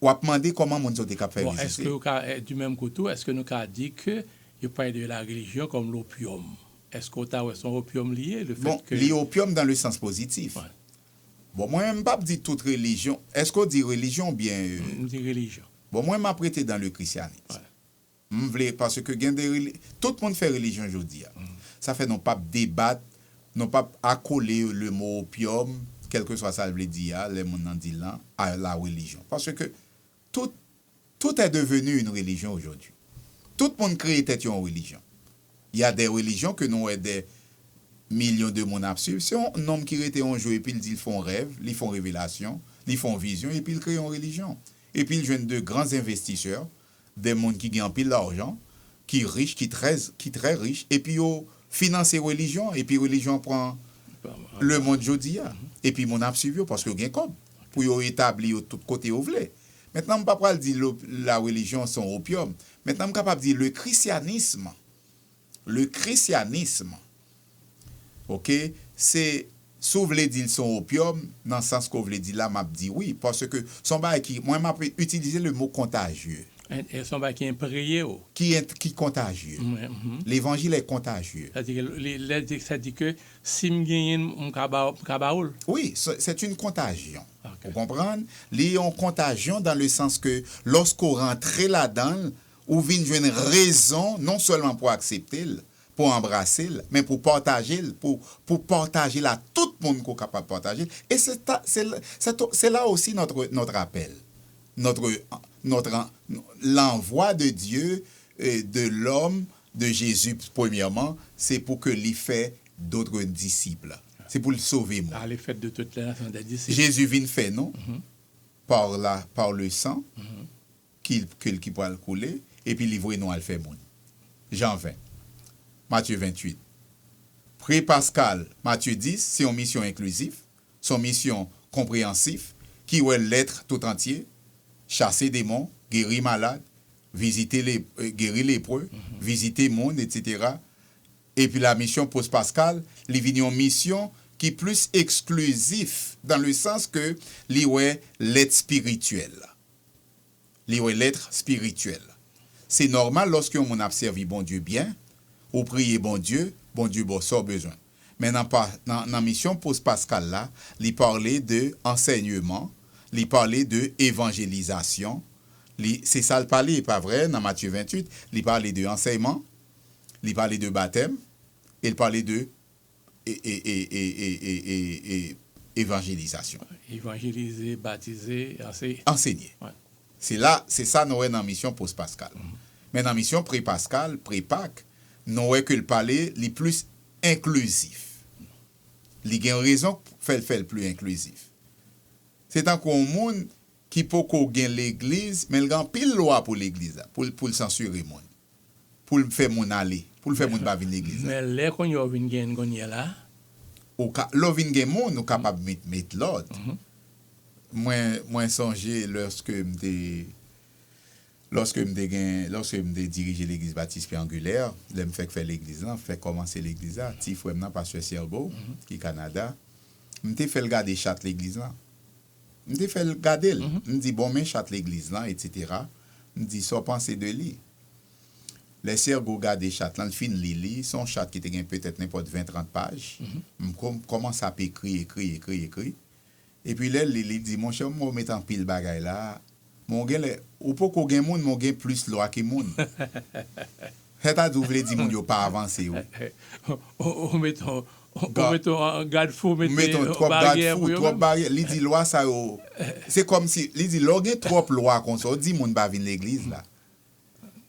Ou a demandé comment monde était capable de faire. Est-ce que du même côté, est-ce que nous avons dit que il parle de la religion comme l'opium? Est-ce qu'on a son opium lié le fait bon, que l'opium dans le sens positif. Ouais. Bon, moi même pas dire toute religion. Est-ce qu'on dit religion bien on dit religion. Bon, moi m'a prêté dans le christianisme. Ouais. Parce que tout le monde fait religion aujourd'hui. Ça fait non pas débattre, non pas accoler le mot opium, quel que soit ça veut dire, les gens dit là, à la religion. Parce que tout est devenu une religion aujourd'hui. Tout le monde crée une religion. Il y a des religions que nous millions de monde à suivre. C'est un homme qui était en jeu et puis il dit ils font rêve, ils font révélation, ils font vision et puis ils créent une religion. Et puis ils joignent de grands investisseurs, des gens qui gagnent pile d'argent, qui riches, qui très riches, et puis ils financent les religions, et puis religion prend le monde jodi a. Et puis mon a suivi parce que gain comme pour yo établir tout côté où voulez. Maintenant, je ne peux pas dire la religion son opium. Maintenant, je suis capable de dire le christianisme, ok, c'est, si vous voulez dire son opium, dans le sens que vous voulez dire là, je dis oui, parce que son bail qui, moi, je peux utiliser le mot contagieux. Et son bail qui est imprégné. Qui est contagieux. L'évangile est contagieux. Ça dit que si je gagne un kabaoul. Oui, c'est une contagion. Okay. Vous comprenez? Il y a une contagion dans le sens que lorsqu'on rentre là-dedans, ou vient une raison, non seulement pour accepter, pour embrasser, mais pour partager, pour partager à tout le monde qui est capable de partager. Et c'est là aussi notre appel, l'envoi de Dieu, de l'homme, de Jésus, premièrement, c'est pour que l'il fait d'autres disciples. C'est pour le sauver, moi. Par les fêtes de toute la nation des disciples. Jésus vient faire, non? Par le sang qui pourra le couler, et puis livrer nous à le faire monde. Jean 20, Matthieu 28. Pré-Pascal, Matthieu 10, c'est une mission inclusive, son mission compréhensive, qui est l'être tout entier, chasser démons, guérir malades, guérir lépreux, visiter le monde, etc. Et puis la mission post-Pascal, il y a une mission qui est plus exclusif dans le sens que il y a l'être spirituel. Il y a l'être spirituel. C'est normal lorsque on a servi bon Dieu bien, ou prier bon Dieu bon ça besoin. Mais dans la mission post-Pascal là, il parlait de enseignement, il parlait de évangélisation. C'est ça le parlait, pas vrai, dans Matthieu 28, il parlait de enseignement, il parlait de baptême, il parlait de évangélisation. Évangéliser, baptiser, enseigner. Ouais. C'est ça nous dans la mission post-Pascal. Mais dans la mission pré-Pascal, pré-Pâques, nous que le parler les plus inclusif. Il y a une raison pour faire le plus inclusif. C'est encore un monde qui peut gagner l'église, mais il y a pile loi pour l'église, pour le censurer monde. Pour le faire mon aller, pour le faire mon pas venir l'église. Mais les qu'on y a vinn là, ou lo vinn gen monde nous capable mettre l'ordre. Moi songer lorsque me dirigé l'église baptiste angulaire, je me fait faire l'église là, fait commencer l'église là, petit frère maintenant pasteur Sergo qui Canada, me fait le garder chat l'église là. Me fait le garder, me dit bon mais chat l'église là etc. Me dit ça penser de lui. Les Sergo garder chat là, fin lili, son chat qui était peut-être n'importe 20-30 pages. Commence à écrire. Et puis là il dit mon cher, moi mettre en pile bagaille là. Mon gars, ou pas qu'on gagne monde, mon gars plus loi que monde. C'est-à-dire, vous voulez dire, mon yo pas avancé. On met un garde-fou, mettons trop garde-fou, trop barrière. Il dit loi ça. C'est comme si, il dit, l'on a trop loi qu'on ça, dit, mon va venir l'église là.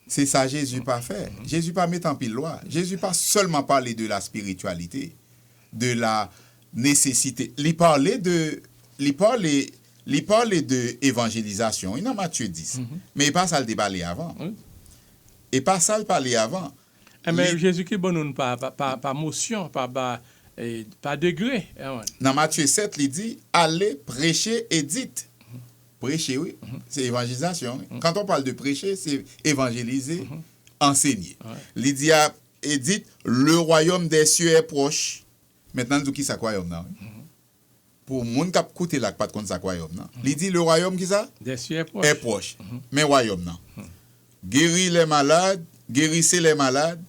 C'est ça, Jésus pas fait. Jésus pas mettre en pile loi. Jésus pas seulement parler de la spiritualité, de la nécessité. Il parlait de évangélisation, il y a Matthieu 10. Mais il pas ça le déballer avant. Et pas ça le parler avant. Mais Jésus qui bon nous pas motion, pas degré. Dans Matthieu 7, il dit allez prêcher et dites. Prêcher, oui, c'est évangélisation. Quand on parle de prêcher, c'est évangéliser, enseigner. Il dit et dites le royaume des cieux est proche. Maintenant, nous qui ça royaume là. Pour moun k'ap koute là pas contre ça royaume non. Il dit le royaume qui ça des cieux est proche. Mais royaume non. Guérir les malades, guérissez les malades,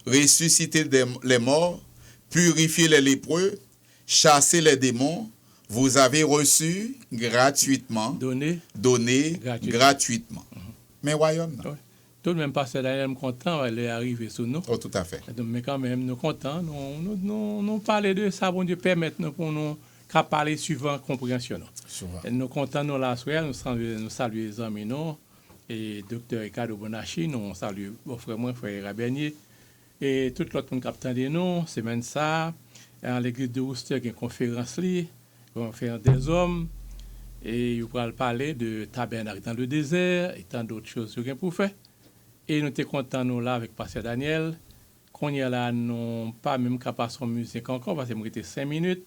ressusciter les morts, purifier les lépreux, chasser les démons, vous avez reçu gratuitement, donné gratuitement. Mais royaume non. Tout le même pasteur là, est content, elle est arrivée sur nous. Oh, tout à fait. Mais quand même, nous contents, nous parler de ça, bon Dieu, permettre nous pour nous qu'à parler suivant compréhension. Nous contents, nous la soirée, nous saluons les amis, nous, et docteur Ricardo Bonachi, nous saluons mon frère Rabenier, et tout l'autre monde qui a nous, semaine ça, à l'église de Worcester, il y a une conférence, des hommes, et ils vont parler de tabernacle dans le désert, et tant d'autres choses qu'ils pour faire. Et nous sommes contents, nous, là, avec Pasteur Daniel, qu'on y a là, non pas même qu'à passer en musique encore, parce que nous étions 5 minutes.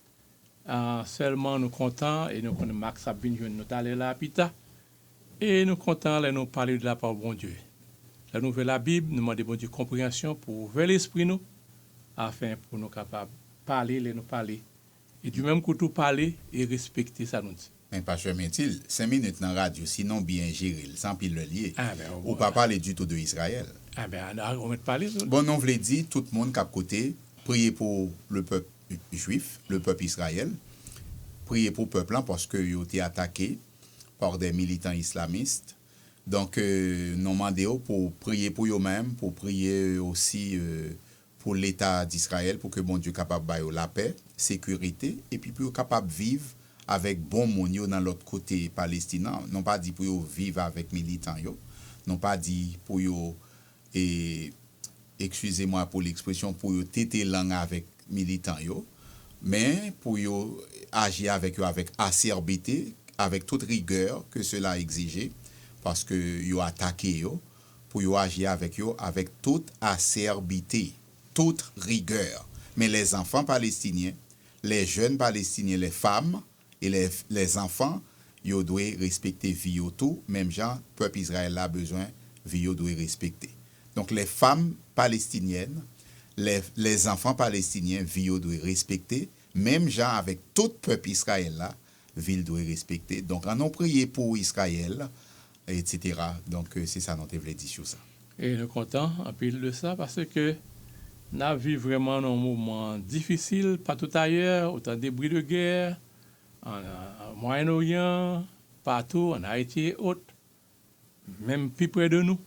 Seulement, nous contents, et nous connaissons Max Sabine, nous allons là, Pita. Et nous contents, là, nous parler de la parole de bon Dieu. La nouvelle la Bible, nous demandons bon Dieu compréhension pour ouvrir l'esprit nous, afin pour nous capables de parler, nous parler. Et du même coup, tout parler et respecter ça nous dit. Mais Pasteur Mentil, 5 minutes dans la radio, sinon bien géré, sans pile le lier. Ou pas parler du tout de Israël. On va parler. Bon, on voulait dire, tout le monde qui a côté, prier pour le peuple juif, le peuple Israël, prier pour le peuple parce qu'ils ont été attaqués par des militants islamistes. Donc, nous demandons pour prier pour eux-mêmes, pour prier aussi pour l'État d'Israël, pour que bon Dieu soit capable de la paix, sécurité, et puis pour capable de vivre avec bon monde dans l'autre côté palestinien. Non pas dit pour vivre avec militants, non pas dit pour excusez-moi pour l'expression, pour téter langue avec militants, mais pour agir avec eux avec acerbité, avec toute rigueur que cela exigeait, parce que yo attaqué yo, pour yo agir avec eux avec toute acerbité, toute rigueur. Mais les enfants palestiniens, les jeunes palestiniens, les femmes et les enfants, yo doivent respecter vie tout, même genre peuple Israël a besoin vie yo doit respecter. Donc les femmes palestiniennes, les enfants palestiniens vie yo doit respecter, même genre avec tout peuple Israël là, ville doit respecter. Donc on a prié pour Israël, etc. Donc c'est ça notre voulait dire sur ça. Et nous sommes contents en pile de ça parce que nous vivons vraiment un moment difficile, partout ailleurs, autant des bruits de guerre, en Moyen-Orient, partout, en Haïti et autres, même plus près de nous.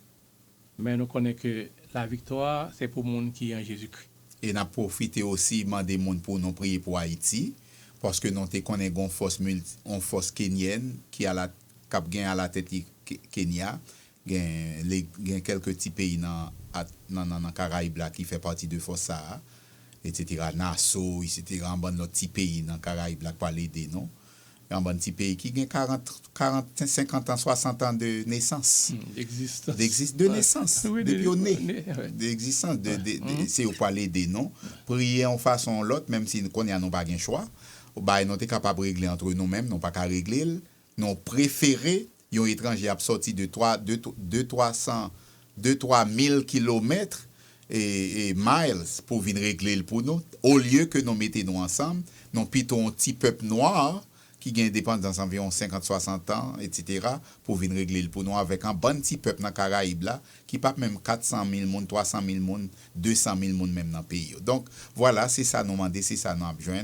Mais nous connaissons que la victoire, c'est pour le monde qui est en Jésus-Christ. Et nous profité aussi demander monde pour nous prier pour Haïti, parce que nous connaissons une force kenyenne qui a la cap gain à la tête Kenya, gain quelques petits pays dans Caraïbes là qui fait partie de force ça, etc. Nassau, etc. En bon notre petit pays dans Caraïbes là pour l'aider non. Un bon petit pays qui gagne 40, 50 ans, 60 ans de naissance. De naissance. Oui, depuis au nez. D'existence. C'est au palais des noms. Prier en façon l'autre, même si nous n'avons pas de choix. Nous sommes capables de régler entre nous-mêmes, nous pas qu'à régler. Nous préférons, les étrangers ont sorti de 300 kilomètres et miles pour venir régler pour nous. Au lieu que nous mettions ensemble, nous pitons un petit peuple noir qui gagne indépendance environ 50-60 ans, etc., pour venir régler pour nous avec un bon petit peuple dans les Caraïbes là, qui pas même 400 000 personnes, 300 000 personnes, 200 000 personnes même dans le pays. Donc, voilà, c'est ça nous demander, c'est ça nous besoin.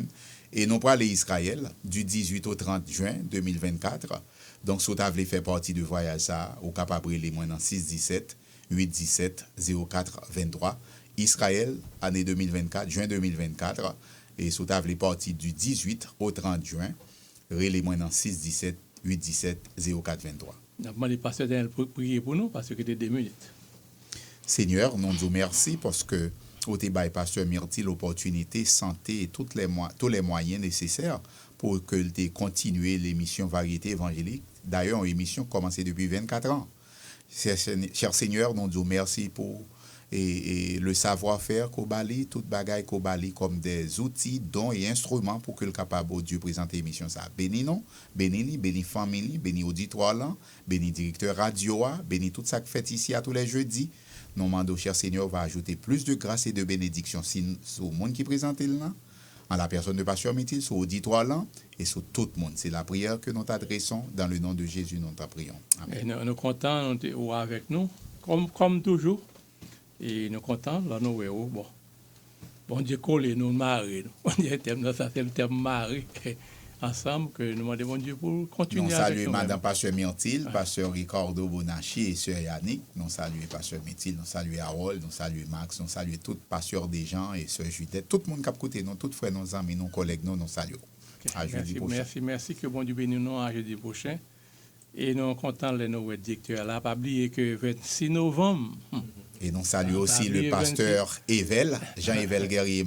Et nous parlons d'Israël du 18 au 30 juin 2024. Donc, si vous voulez faire partie du voyage, ça, vous capable de les moins dans 617 817 04 23. Israël, année 2024, juin 2024. Et si vous voulez partie du 18 au 30 juin, relais-moi dans 617 817 04 23. Je demande pasteur Daniel pour prier pour nous parce que c'était 2 minutes. Seigneur, nous vous remercions parce que vous avez pasteur Myrtil l'opportunité, santé et tous les moyens nécessaires pour que tu continuer l'émission Variété évangélique. D'ailleurs, une émission commencée depuis 24 ans. Cher Seigneur, nous vous remercions pour et le savoir-faire qu'on bali, toute bagaille qu'on bali comme des outils, dons et instruments pour que le capable Dieu présente l'émission ça. Béni non, béni famille, béni auditoire là, béni directeur radio, béni tout ça que fait ici à tous les jeudis. Nous demandons, cher Seigneur, va ajouter plus de grâce et de bénédiction sur le monde qui présente là, en la personne de Pasteur Myrtil, sur l'auditoire là, et sur tout le monde. C'est la prière que nous t'adressons dans le nom de Jésus, nous t'apprions. Amen. Et nous sommes contents d'être avec nous, comme toujours. Et nous sommes contents, là nous voyons, bon Dieu collé, nous mariés. Bon Dieu, ça c'est le terme marié. Ensemble, que nous demandons bon Dieu pour continuer nous avec nous. Nous saluons Madame Pasteur Myrtil, Pasteur Ricardo Bonachi et Sœur Yannick. Nous saluons Pasteur Myrtil, nous saluons Harold, nous saluons Max, nous saluons tous les pasteurs des gens et Sœur Judith. Tout le monde qui a côté nous, tous frères, nos amis, nos collègues, nous saluons. À jeudi prochain. Merci, que bon Dieu bénisse nous à jeudi prochain. Et nous sommes contents de nous directeur là. Pas oublier que 26 novembre. Et nous saluons aussi le pasteur Evel, Jean-Evel Guerrier.